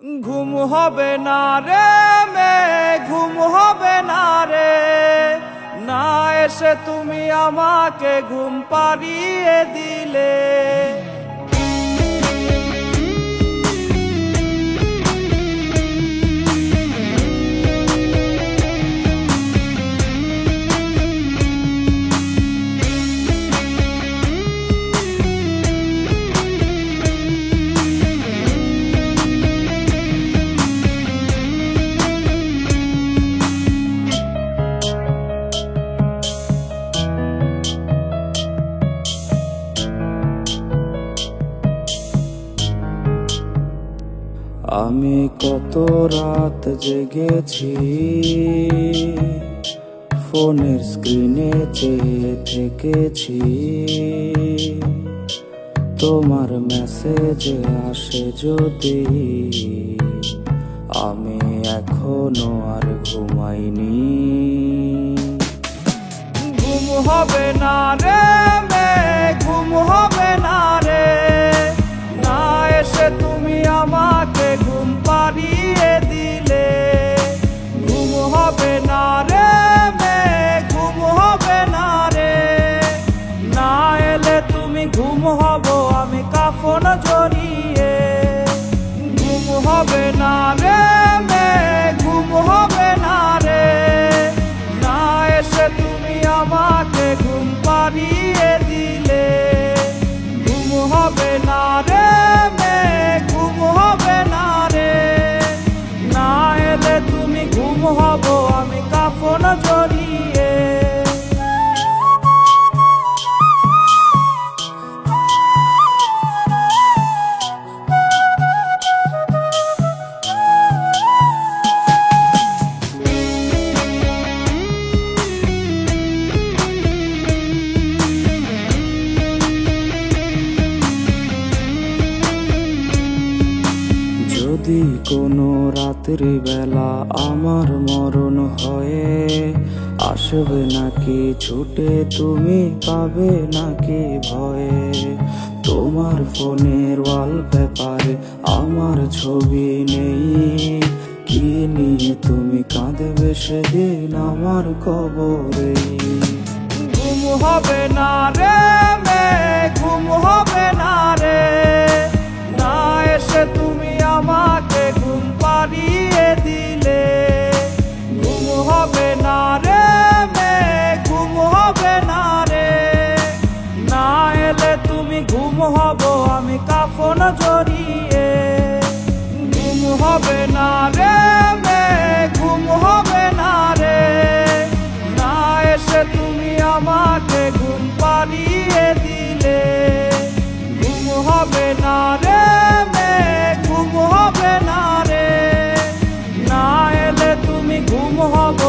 ঘুম হবে না রে মে, ঘুম হবে না রে, না এসে তুমি আমাকে ঘুম পাড়িয়ে দিলে। আমি কত রাত জেগেছি, ফোনের স্ক্রিনে চেয়ে থেকেছি, তোমার মেসেজ আসে যদি, আমি এখনো আর ঘুমাইনি। ঘুম হবে না রে মে, ঘুম হবে না রে, না এসে তুমি আমাকে ঘুম পাড়িয়ে দিলে। ঘুম হবে না রে মে, ঘুম হবে না রে, না এলে তুমি ঘুম হব আমি কাফন জড়িয়ে। ঘুম হবে না রে মে, ঘুম হবে না রে, না এসে তুমি আমাকে ঘুম পাড়িয়ে দিলে। ঘুম হবে না রে মে, ঘুম হবে না রে, না এলে তুমি ঘুম হব আমি কাফন জড়িয়ে। যদি কোনো রাত্রি বেলা আমার মরণ হয়ে, আসবে নাকি ছুটে তুমি পাবে নাকি ভয়ে। তোমার ফোনের ওয়ালপেপারে আমার ছবি নেই, কি নিয়ে তুমি কাঁদবে সেদিন আমার কবরে। ঘুম হবে না রে মে, ঘুম হবে না রে, না এসে তুমি আমাকে ঘুম পাড়িয়ে দিলে। ঘুম হবে না রে মে, ঘুম হবে না রে, না এলে তুমি ঘুম হব আমি কাফন জড়িয়ে। ঘুম হবে না রে মে, ঘুম হবে না রে, না এসে তুমি আমাকে ঘুম পাড়িয়ে দিলে। ঘুম হবে না রে মে, ঘুম হবে না রে, না এলে তুমি ঘুম হবে